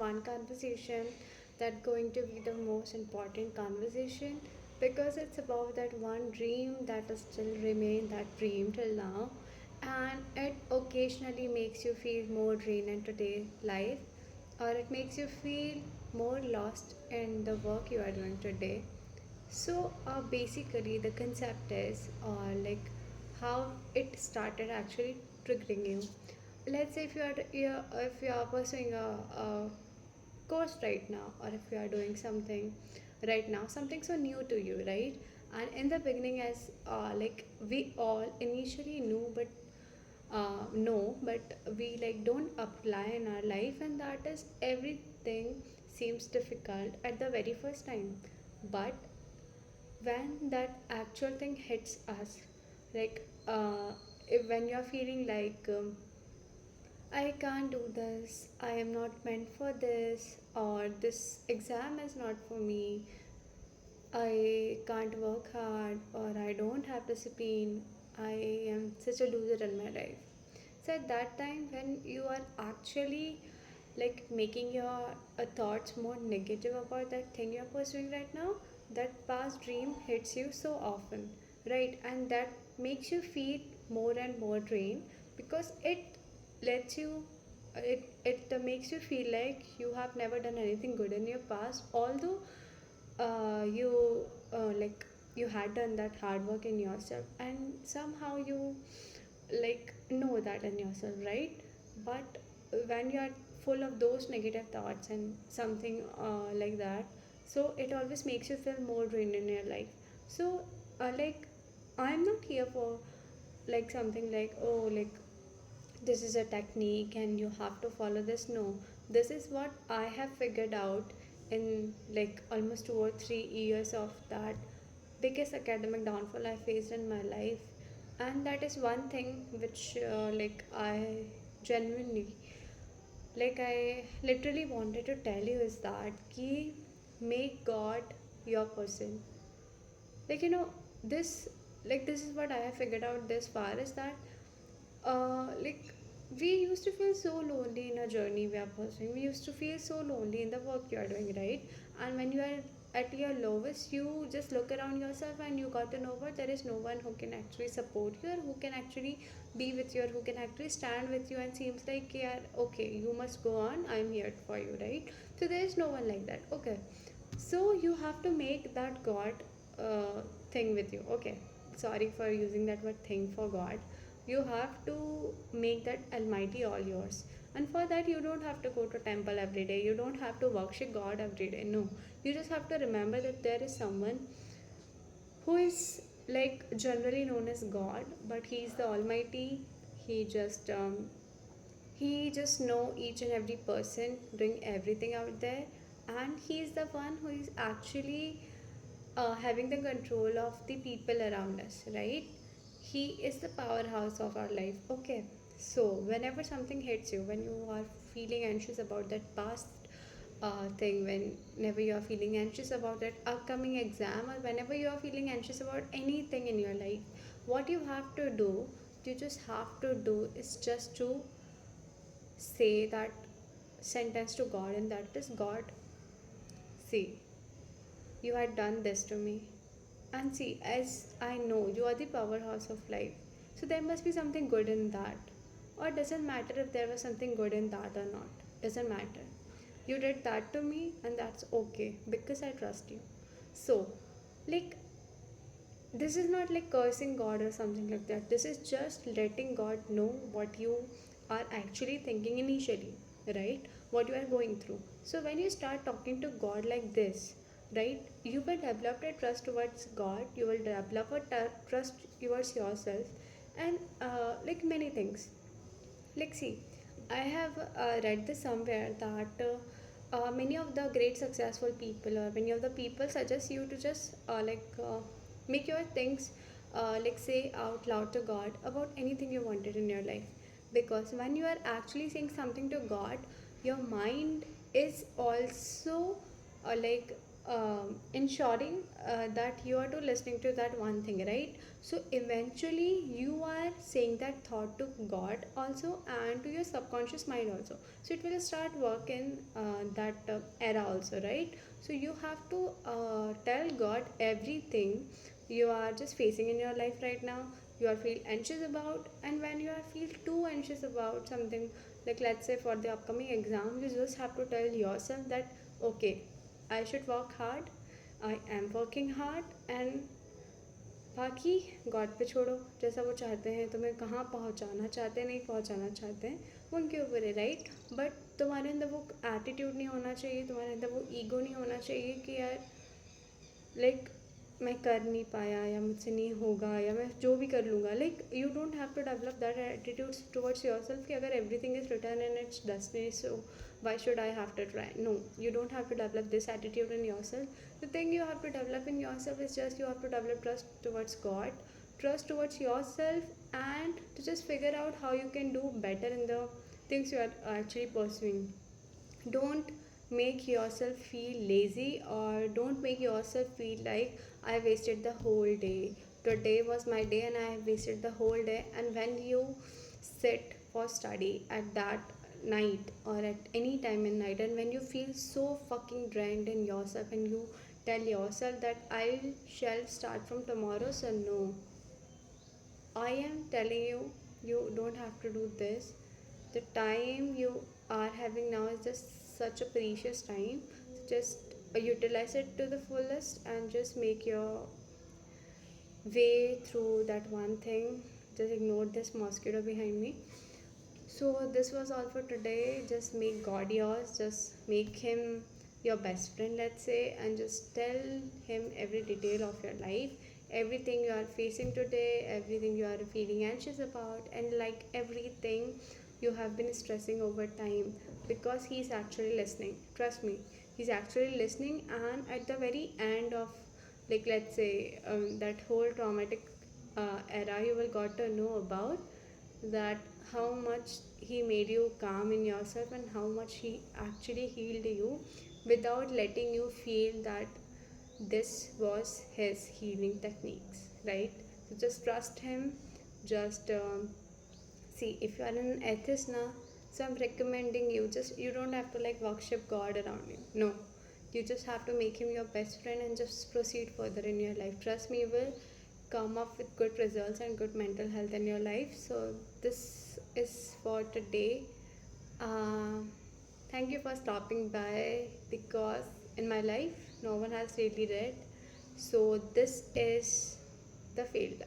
one conversation that going to be the most important conversation because it's about that one dream that is still remain that dream till now, and it occasionally makes you feel more drained in today's life, or it makes you feel more lost in the work you are doing today. So basically, the concept is like how it started actually triggering you. Let's say if you are pursuing a course right now, or if you are doing something right now, something so new to you, right? And in the beginning, as like we all initially knew, but no, but we like don't apply in our life, and that is everything seems difficult at the very first time. But when that actual thing hits us, like when you're feeling like I can't do this, I am not meant for this, or this exam is not for me, I can't work hard, or I don't have discipline, I am such a loser in my life. So at that time, when you are actually like making your thoughts more negative about that thing you're pursuing right now, that past dream hits you so often, right? And that makes you feel more and more drained because it lets you it makes you feel like you have never done anything good in your past, although you like you had done that hard work in yourself, and somehow you like know that in yourself, right? But when you are full of those negative thoughts and something like that, so it always makes you feel more drained in your life. So like I'm not here for like something like, oh, like this is a technique and you have to follow this. No, this is what I have figured out in like almost 2 or 3 years of that biggest academic downfall I faced in my life. And that is one thing which like I genuinely, like I literally wanted to tell you is that ki make God your person. Like this, like this is what I have figured out this far is that like we used to feel so lonely in a journey we are pursuing. We used to feel so lonely in the work you are doing, right? And when you are at your lowest, you just look around yourself and you got to know what there is no one who can actually support you, or who can actually be with you, or who can actually stand with you and seems like, yeah, okay, you must go on, I'm here for you, right? So there is no one like that. Okay, so you have to make that God uh, thing with you. Okay, sorry for using that word thing for God. You have to make that almighty all yours, and for that you don't have to go to temple every day, you don't have to worship God every day. No, you just have to remember that there is someone who is like generally known as God, but he is the almighty. He just he just know each and every person doing everything out there, and he is the one who is actually having the control of the people around us, right? He is the powerhouse of our life. Okay, so whenever something hits you, when you are feeling anxious about that past thing, whenever you are feeling anxious about that upcoming exam, or whenever you are feeling anxious about anything in your life, what you have to do, you just have to do is just to say that sentence to God, and that is, God, see, you had done this to me. And see, as I know, you are the powerhouse of life. So there must be something good in that. Or doesn't matter if there was something good in that or not. Doesn't matter. You did that to me, and that's okay because I trust you. So, like, this is not like cursing God or something like that. This is just letting God know what you are actually thinking initially, right? What you are going through. So when you start talking to God like this, right, you will develop a trust towards God, you will develop a trust towards yourself, and like many things. Like, see, I have read this somewhere that many of the great successful people, or many of the people, suggest you to just make your things like say out loud to God about anything you wanted in your life. Because when you are actually saying something to God, your mind is also like ensuring that you are to listening to that one thing, right? So eventually you are saying that thought to God also and to your subconscious mind also, so it will start working that era also, right? So you have to tell God everything you are just facing in your life right now, you are feel anxious about. And when you are feel too anxious about something, like let's say for the upcoming exam, you just have to tell yourself that okay, I should work hard, I am working hard, and बाकी God पे छोड़ो, जैसा वो चाहते हैं तुम्हें कहाँ पहुँचाना चाहते हैं, नहीं पहुँचाना चाहते हैं, वो उनके ऊपर है, राइट? बट तुम्हारे अंदर वो एटीट्यूड नहीं होना चाहिए, तुम्हारे अंदर वो ईगो नहीं होना चाहिए कि यार लाइक मैं कर नहीं पाया या मुझसे नहीं होगा या मैं जो भी कर लूँगा। Like you don't have to develop that attitude towards yourself कि अगर everything is written and it's destiny, so why should I have to try? No, you don't have to develop this attitude in yourself. The thing you have to develop in yourself is just you have to develop trust towards God, trust towards yourself, and to just figure out how you can do better in the things you are actually pursuing. Don't make yourself feel lazy, or don't make yourself feel like I wasted the whole day. Today was my day and I have wasted the whole day. And when you sit for study at that night or at any time in night, and when you feel so fucking drained in yourself and you tell yourself that I shall start from tomorrow, so no, I am telling you, you don't have to do this. The time you are having now is just such a precious time. So just utilize it to the fullest and just make your way through that one thing. Just ignore this mosquito behind me. So this was all for today. Just make God yours. Just make him your best friend, let's say, and just tell him every detail of your life, everything you are facing today, everything you are feeling anxious about, and like everything you have been stressing over time, because he's actually listening. Trust me, he's actually listening. And at the very end of, like let's say, that whole traumatic era, you will got to know about that how much he made you calm in yourself and how much he actually healed you without letting you feel that this was his healing techniques, right? So just trust him. Just see, if you are an atheist now, so I'm recommending you, just you don't have to like worship God around you, no, you just have to make him your best friend and just proceed further in your life. Trust me, you will come up with good results and good mental health in your life. So this is for today. uh, Thank you for stopping by, because in my life no one has really read. So this is the failed